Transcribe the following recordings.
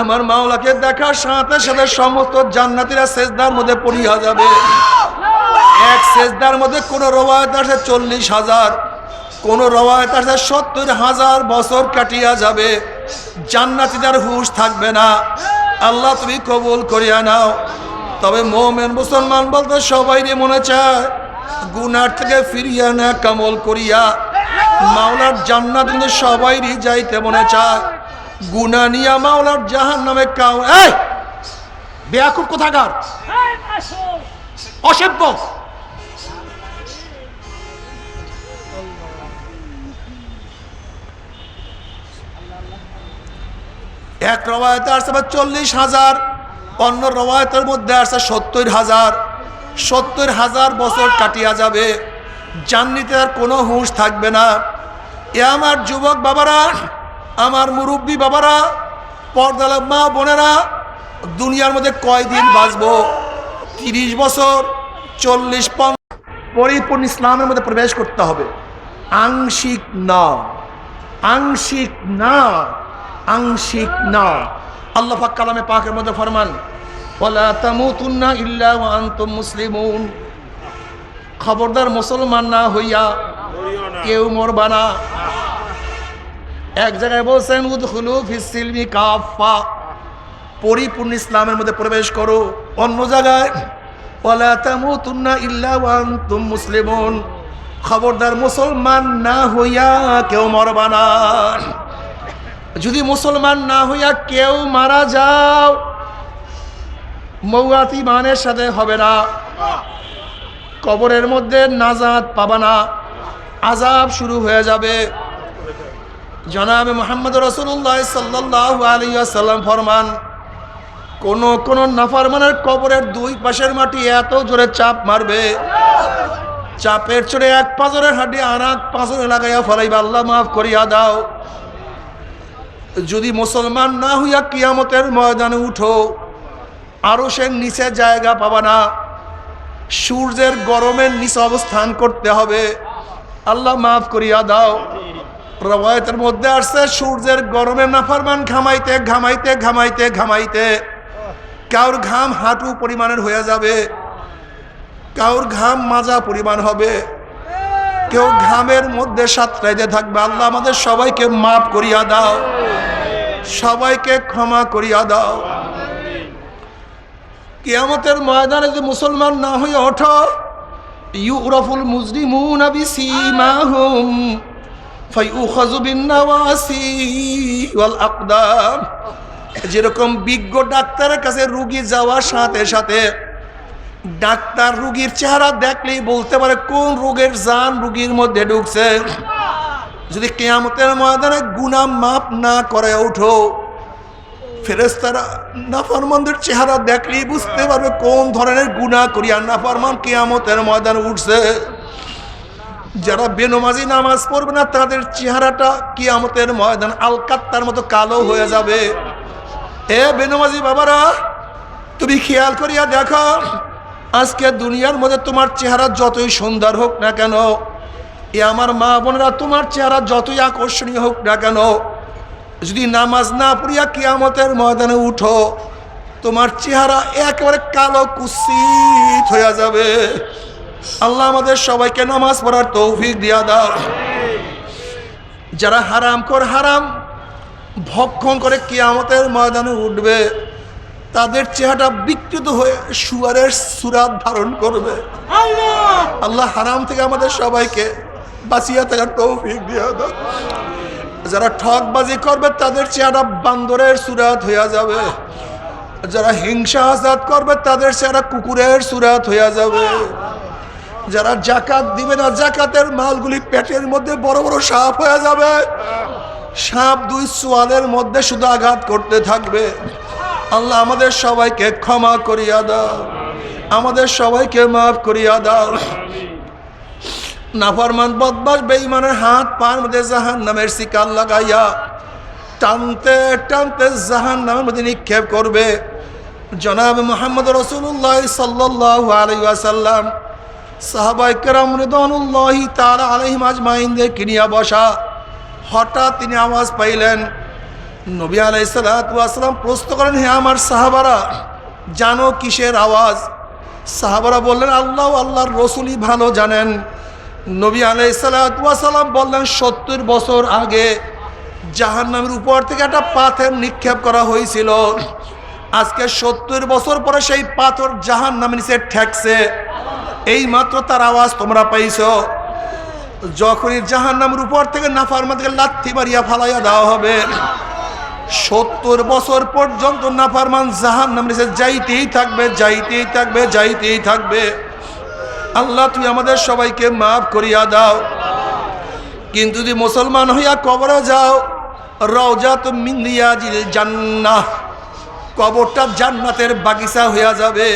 আমার মাওলাকে দেখার সাথে সাথে সমস্ত জান্নাতীরা সেজদার মধ্যে পড়িয়া যাবে। এক সেজদার মধ্যে কোন রওয়ায়াত আছে 40,000, কোন রওয়ায়াত আছে 70,000 বছর কাটিয়া যাবে। জান্নাতীদের হুঁশ থাকবে না। আল্লাহ তুমি কবুল করিয়া নাও। তবে মুমিন মুসলমান বলতে সবাইরই মনে চায় গুনার থেকে ফিরিয়া না কামল করিয়া মাওলার জান্নাত কিন্তু সবাইরই যাইতে মনে চায়। গুনাহ নিয়া মাওলার জাহান্নামে কাউ এই বেয়াকুব কোথাকার অসভ্য। এক রওয়ায়াতে আসছে 40,000, অন্য রওয়ায়াতের মধ্যে আসছে 70,000। 70,000 বছর কাটিয়া যাবে, জান্নাতে আর কোনো হুঁশ থাকবে না। এ আমার যুবক বাবারা, আমার মুরব্বী বাবারা, পর্দার মা বোনেরা, দুনিয়ার মধ্যে কয়দিন বাঁচবো? 30 বছর, 40-50। পরিপূর্ণ ইসলামের মধ্যে প্রবেশ করতে হবে। আংশিক না, আংশিক না, আংশিক না। আল্লাহ পাক কালামে পাকের মধ্যে ফরমান, ওয়ালা তামুতুন্না ইল্লা ওয়া আনতুম মুসলিমুন। খবরদার মুসলমান না হইয়া কেউ মরবা না। এক জায়গায় বলছেন উদখুলু ফিস সিলমি কাফা, পরিপূর্ণ ইসলামের মধ্যে প্রবেশ করো। অন্য জায়গায় ওয়ালা তামুতুন্না ইল্লা ওয়া আনতুম মুসলিমুন, খবরদার মুসলমান না হইয়া কেউ মরবা না। যদি মুসলমান না হইয়া কেউ মারা যাও, মওয়াত ইমানের সাথে হবে না, কবরের মধ্যে নাজাত পাবা না, আযাব শুরু হয়ে যাবে। জনাবে মুহাম্মদ রাসূলুল্লাহ সাল্লাল্লাহু আলাইহি ওয়াসাল্লাম ফরমান, কোন নাফরমানের কবরের দুই পাশের মাটি এত জোরে চাপ মারবে, চাপের চড়ে এক পাঁজরের হাড্ডি আর এক পাঁজরে লাগাইয়া ফলাইবা, আল্লাহ মাফ করিয়া দাও। যদি মুসলমান না হইয়া কিয়ামতের ময়দানে উঠো, আরশের নিচে জায়গা পাবা না, সূর্যের গরমের নিচে অবস্থান করতে হবে, আল্লাহ মাফ করিয়া দাও। রওয়ায়াতের মধ্যে আসছে সূর্যের গরমে নাফরমান ঘামাইতে ঘামাইতে ঘামাইতে ঘামাইতে কাউর ঘাম হাঁটু পরিমাণের হয়ে যাবে, কাউর ঘাম মাজা পরিমাণ হবে, কেউ ঘামের মধ্যে সাঁতরাইতে থাকবে। আল্লাহ আমাদের সবাইকে মাফ করিয়া দাও, সবাইকে ক্ষমা করিয়া দাও। কিয়ামতের ময়দানে যদি মুসলমান না হয়ে ওঠো, ইউরাফুল মুজরিমুনা বিসীমাহুম ফায়ুখাযু বিন-নাওয়াসি ওয়াল আকদাম। যেরকম বিজ্ঞ ডাক্তারের কাছে রোগী যাওয়ার সাথে সাথে ডাক্তার রোগীর চেহারা দেখলেই বলতে পারে কোন রোগের জান রোগীর মধ্যে ঢুকছে। যদি কিয়ামতের ময়দানে গুনাহ মাফ না করে ওঠো, ফেরেশতারা নাফরমানদের চেহারা দেখলেই বুঝতে পারবে কোন ধরনের গুনাহ করিয়া নাফরমান কিয়ামতের ময়দানে উঠছে। যারা বেনমাজি নামাজ পড়বে না, তাদের চেহারাটা কিয়ামতের ময়দান আলকাত্তার মতো কালো হয়ে যাবে। এ বেনমাজি বাবারা, তুমি খেয়াল করিয়া দেখো, আজকে দুনিয়ার মধ্যে তোমার চেহারা যতই সুন্দর হোক না কেন, এ আমার মা বোনেরা, তোমার চেহারা যতই আকর্ষণীয় হোক না কেন, যদি নামাজ না পড়িয়া কিয়ামতের ময়দানে উঠো, তোমার চেহারা একেবারে কালো কুৎসিত হয়ে যাবে। আল্লাহ আমাদের সবাইকে নামাজ পড়ার তৌফিক দিয়া দাও। যারা হারাম ভক্ষণ করে কিয়ামতের ময়দানে উঠবে, তাদের চেহারাটা বিকৃত হয়ে শুয়ারের সূরত ধারণ করবে। আল্লাহ হারাম থেকে আমাদের সবাইকে বাঁচিয়ে থাকার তৌফিক দিয়া দাও। যারা ঠকবাজি করবে, তাদের চেহারা বান্দরের সূরত হইয়া যাবে। যারা হিংসা হাসাদ করবে, তাদের চেহারা কুকুরের সূরত হইয়া যাবে। যারা যাকাত দিবে না, যাকাতের মালগুলি পেটের মধ্যে বড় বড় সাপ হয়ে যাবে। সাপ দুই সোয়ালের মধ্যে শুধু আঘাত করতে থাকবে। আল্লাহ আমাদের সবাইকে ক্ষমা করিয়া দাও, আমাদের সবাইকে মাফ করিয়া দাও। নাফরমান বদমাশ বেঈমানের হাত পার মধ্যে জাহান্নামের শিকার লাগাইয়া টানতে টানতে জাহান্নামের মধ্যে নিক্ষেপ করবে। জনাব মুহাম্মদ রাসূলুল্লাহ সাল্লাল্লাহু আলাইহি ওয়াসাল্লাম সাহাবায়ে কেরাম রিদওয়ানুল্লাহি তাআলা আলাইহিম আজমাইনদেরকে নিয়ে বসা। হঠাৎ তিনি আওয়াজ পাইলেন নবী আলাইহিস সালাতু ওয়াস সালাম প্রশ্ন করেন, হে আমার সাহাবারা, জানো কিসের আওয়াজ? সাহাবারা বললেন, আল্লাহ আল্লাহর রসুলই ভালো জানেন। নবী আলাইহিস সালাতু ওয়াস সালাম বললেন, 70 বছর আগে জাহান্নামের উপর থেকে একটা পাথর নিক্ষেপ করা হয়েছিল। আজকে 70 বছর পরে সেই পাথর জাহান্নামের নিচে ঠেকছে। এই মাত্র তার আওয়াজ তোমরা পাইছো। যখনই জাহান্নামের উপর থেকে নাফরমানকে লাথি মারিয়া ফালাইয়া দেওয়া হবে, 70 বছর পর্যন্ত নাফরমান জাহান্নামের নিচে যাইতেই থাকবে, যাইতেই থাকবে, যাইতেই থাকবে। আল্লাহ তুমি আমাদের সবাইকে মাফ করিয়া দাও। কিন্তু যদি মুসলমান হইয়া কবরে যাও, রওজাতুম মিন রিয়াজিল জান্নাহ, কবরটা জান্নাতের বাগিচা হইয়া যাবে।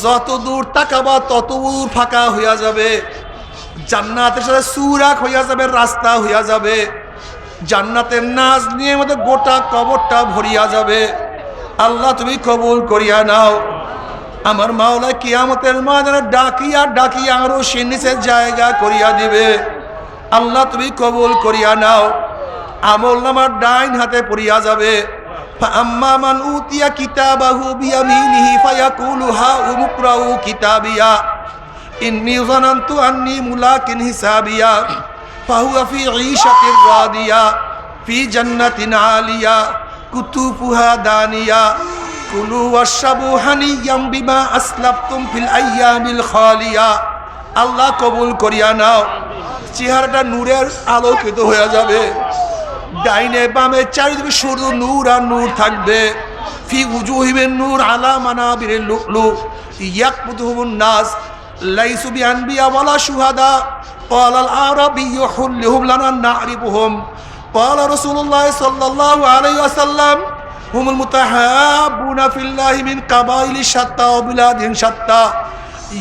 যত দূর তাকাবা তত দূর ফাঁকা হইয়া যাবে। জান্নাতের সাথে সুরাক হইয়া যাবে, রাস্তা হইয়া যাবে। জান্নাতের নাজ নিয়ে আমাদের গোটা কবরটা ভরিয়া যাবে। আল্লাহ তুমি কবুল করিয়া নাও। আমার মাওলা কিয়ামতের ময়দানে ডাকিয়া ডাকিয়া আরো সে নিচের জায়গা করিয়া দিবে। আল্লাহ তুমি কবুল করিয়া নাও। আমল নামার ডাইন হাতে পড়িয়া যাবে। আম্মা মান উতিয়া কিতাবাহু বিয়ামিনিহি ফায়াকুলু হা উমুকরাউ কিতাবিয়া ইন্নী যানানতু আন্নী মুলাকিন হিসাবিয়া ফাহুয়া ফি ঈশাতির রাদিয়া ফি জান্নাতিন আলিয়া কুতুফুহা দানিয়া কুলু ওয়াশরাবু হানিয়াম বিমা আসলাফতুম ফিল আইয়ামিল খালিয়া। আল্লাহ কবুল করিয়া নাও। চেহারাটা নূরের আলোকিত হয়ে যাবে। ডাইনে বামে চারিদিকে শুধু নূর আর নূর থাকবে। ফি উজুহিমিন নূর আলা মানাবিরিল লুলু ইয়াকবুতুহুন নাস লাইসু বিআনবিয়া ওয়ালা শুহাদা ক্বালাল আরাবিয়্যু হুল্লুহুম লানা না'রিফুহুম ক্বালা রাসূলুল্লাহ সাল্লাল্লাহু আলাইহি ওয়াসাল্লাম হুমুল মুতাহাব্বুনা ফিল্লাহি মিন কাবাইলি শাত্তা ওয়া বিলাদিন শাত্তা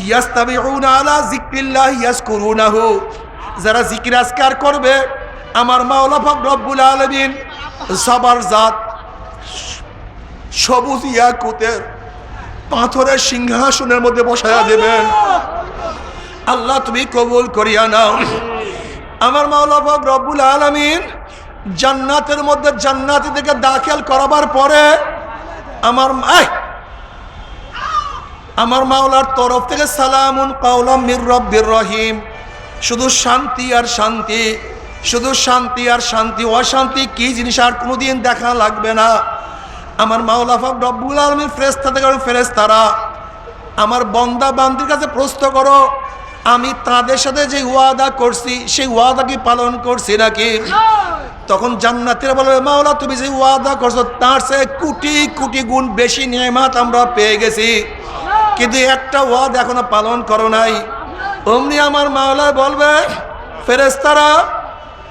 ইয়াস্তাবিউনা আলা যিকরিল্লাহি ইয়াজকুরুনাহু। যারা জিকির আজকার করবে, আমার মাওলা পাক রব্বুল আলামিন সবার জাত সবুজ ইয়াকুতের পাথরের সিংহাসনের মধ্যে বসায়া দেবেন। আল্লাহ তুমি কবুল করিয়া নাও। আমার মাওলা পাক রব্বুল আলামিন জান্নাতের মধ্যে জান্নাতীদেরকে দাখিল করাবার পরে আমার মাওলার তরফ থেকে সালামুন কাওলাম মির রব্বির রহিম, শুধু শান্তি আর শান্তি, শুধু শান্তি আর শান্তি। অশান্তি কি জিনিস আর কোনোদিন দেখা লাগবে না। আমার মাওলা পাক রব্বুল আলামিন ফেরেশতারা আমার বান্দা বান্দির কাছে প্রশ্ন করো, আমি তাদের সাথে যে ওয়াদা করছি সেই ওয়াদা কি পালন করছি নাকি? তখন জান্নাতীরা বলবে, মাওলা তুমি যে ওয়াদা করছো তার চেয়ে কোটি কোটি গুণ বেশি নিয়ামত আমরা পেয়ে গেছি, কিন্তু একটা ওয়াদা এখনো পালন করো নাই। অমনি আমার মাওলা বলবে, ফেরেশতারা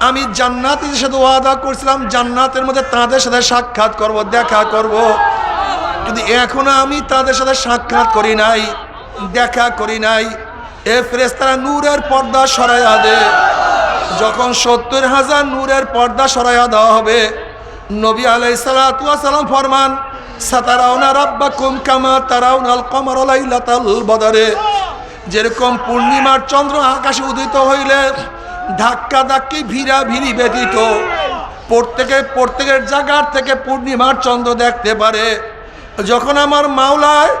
আমি জান্নাতীদের সাথে ওয়াদা করছিলাম জান্নাতের মধ্যে তাদের সাথে সাক্ষাৎ করব, দেখা করব, কিন্তু এখনো আমি তাদের সাথে সাক্ষাৎ করি নাই, দেখা করি নাই। এ ফেরেশতারা নূরের পর্দা সরাইয়া দে। যখন 70,000 নূরের পর্দা সরাইয়া দেওয়া হবে, নবী আলাইহিস সালাতু ওয়াস সালাম ফরমান, সাতারাউনা রাব্বাকুম কামা তারাউনাল কমারা লাইলাতাল বদরে। যেরকম পূর্ণিমার চন্দ্র আকাশে উদিত হইলে ধাক্কা ধাক্কি ভিড়া ভিড়ি ব্যতীত প্রত্যেকের জায়গার থেকে পূর্ণিমার চন্দ্র দেখতে পারে, যখন আমার মাওলায়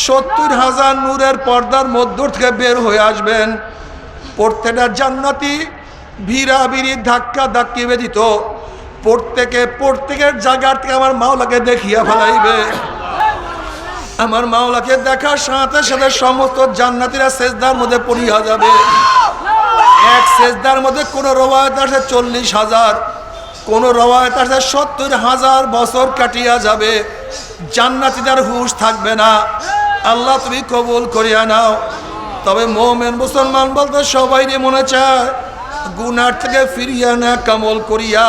70,000 নূরের পর্দার মধ্য থেকে বের হয়ে আসবেন, প্রত্যেকটা জান্নাতি ভিড়া ভিড়ি ধাক্কা ধাক্কি ব্যতীত প্রত্যেকের জায়গার থেকে আমার মাওলাকে দেখিয়া ফেলাইবে। আমার মাওলাকে দেখার সাথে সাথে সমস্ত জান্নাতীরা সেজদার মধ্যে পড়িয়া যাবে। এক সেজদার মধ্যে কোন রওয়ায়াত আছে 40,000, কোন রওয়ায়াত আছে 70,000 বছর কাটিয়া যাবে। জান্নাতীদের হুঁশ থাকবে না। আল্লাহ তুমি কবুল করিয়া নাও। তবে মুমিন মুসলমান বলতে সবাইরই মনে চায় গুনার থেকে ফিরিয়া না কামল করিয়া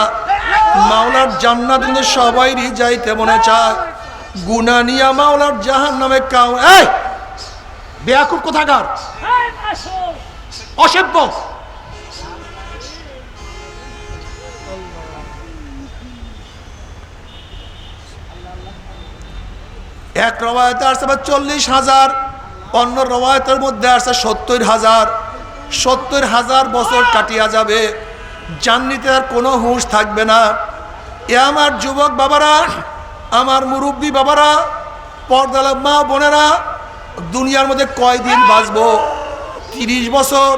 মাওলার জান্নাত, কিন্তু সবাইরই যাইতে মনে চায়। গুনাহ নিয়া মাওলার জাহান্নামে এই বেয়াকুব কোথাকার, অসভ্য। এক রওয়ায়াতে আসছে 40,000, অন্য রওয়ায়াতের মধ্যে আসছে 70,000। 70,000 বছর কাটিয়া যাবে, জান্নাতে আর কোনো হুঁশ থাকবে না। এ আমার যুবক বাবারা, আমার মুরব্বী বাবারা, পর্দার মা বোনেরা, দুনিয়ার মধ্যে কয়দিন বাঁচবো? 30 বছর,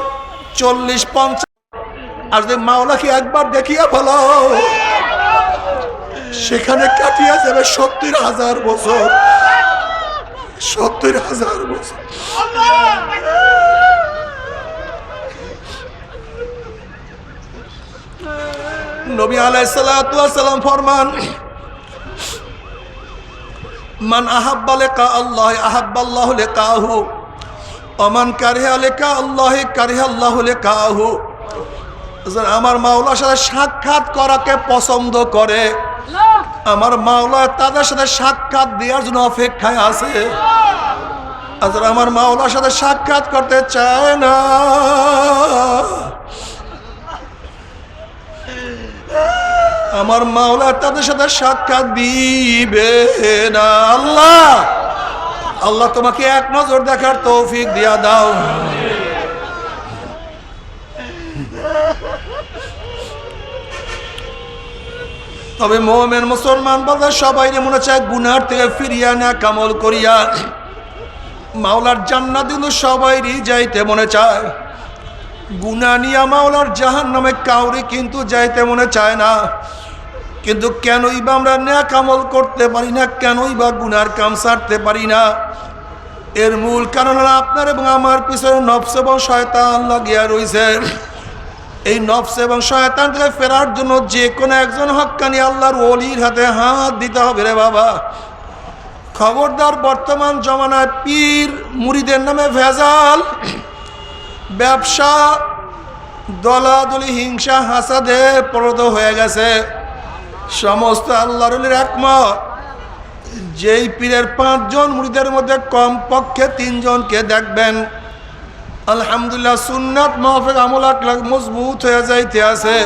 40, 50। আর যদি মাওলাকে একবার দেখিয়া বলো, সেখানে কাটিয়া যাবে 70,000 বছর। 70,000 বছর। নবী আলাইহিস সালাতু ওয়াস সালাম ফরমান, মান আহাব্বা লিকা আল্লাহ আহাব্বাল্লাহু লিকাহু ওয়া মান কারিহা লিকা আল্লাহ কারিহাল্লাহু লিকাহু। আমার মাওলার সাথে সাক্ষাৎ করাকে পছন্দ করে, আমার মাওলা তাদের সাথে সাক্ষাৎ দেওয়ার জন্য অপেক্ষায় আছে। আর আমার মাওলার সাথে সাক্ষাৎ করতে চায় না, আমার মাওলা তাদের সাথে সাক্ষাৎ দিবে না। আল্লাহ আল্লাহ তোমাকে এক নজর দেখার তৌফিক দিয়া দাও। তবে মুমিন মুসলমান বলতে সবাই মনে চায় গুনার থেকে ফিরিয়া না কামল করিয়া মাওলার জান্নাত দিল, সবাইরই যাইতে মনে চায়। গুনাহ নিয়া মাওলার জাহান্নামে কাউরি কিন্তু যাইতে মনে চায় না। কিন্তু কেনই বা আমরা নেক আমল করতে পারি না, কেনই বা গুনার কাম ছাড়তে পারি না? এর মূল কারণ হলো আপনার এবং আমার পিছনে নফস এবং শয়তান লাগিয়া রয়েছে। এই নফস এবং শয়তান থেকে ফেরার জন্য যে কোনো একজন হক্কানি আল্লাহর ওলির হাতে হাত দিতে হবে রে বাবা। খবরদার, বর্তমান জমানায় পীর মুরিদের নামে ভেজাল, ব্যবসা, দলাদলি, হিংসা, হাসাদে পরিণত হয়ে গেছে। সমস্ত আল্লাহর ওলির একমত, যেই পীরের 5 জন মুরিদের মধ্যে কমপক্ষে 3 জনকে দেখবেন আলহামদুলিল্লাহ সুন্নাত মাফিক আমল আকলাক মজবুত হয়ে যাইতে আছে,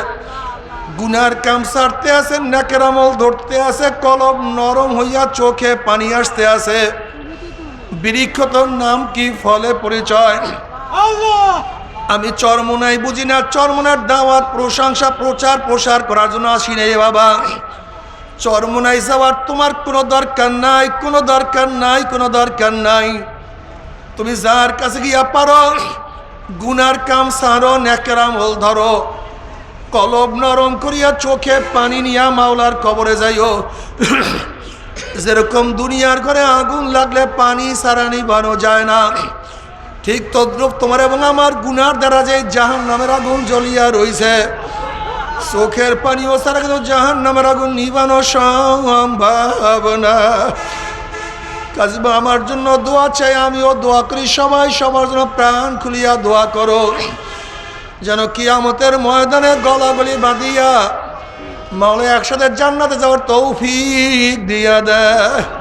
গুনার কাম ছাড়তে আছে, নেকের আমল ধরতে আছে, কলব নরম হইয়া চোখে পানি আসতে আছে। বৃক্ষতর নাম কি, ফলে পরিচয়। আমি চরমোনাই বুঝি না, চরমোনার দাওয়াত, প্রশংসা, প্রচার প্রসার করার জন্য আসি নাই বাবা। চরমোনাই যাওয়ার তোমার কোনো দরকার নাই, কোনো দরকার নাই, কোনো দরকার নাই। তুমি যার কাছে গিয়া পারো গুনার কাম ছাড়ো, নেকের আমল ধরো, কলব নরম করিয়া চোখে পানি নিয়া মাওলার কবরে যাইও। যেরকম দুনিয়ার ঘরে আগুন লাগলে পানি ছাড়া নিভানো যায় না, ঠিক তদ্রূপ তোমার এবং আমার গুনার দ্বারা যে জাহান্নামের আগুন জ্বলিয়া রইছে, চোখের পানিও ছাড়া কিন্তু জাহান্নামের আগুন নিভানো সম্ভব না। কাজবা আমার জন্য দোয়া চাই, আমিও দোয়া করি, সবাই সবার জন্য প্রাণ খুলিয়া দোয়া করো, যেন কিয়ামতের ময়দানে গলাগলি বাঁধিয়া মাওলা একসাথে জান্নাতে যাওয়ার তৌফিক দিয়া দেয়।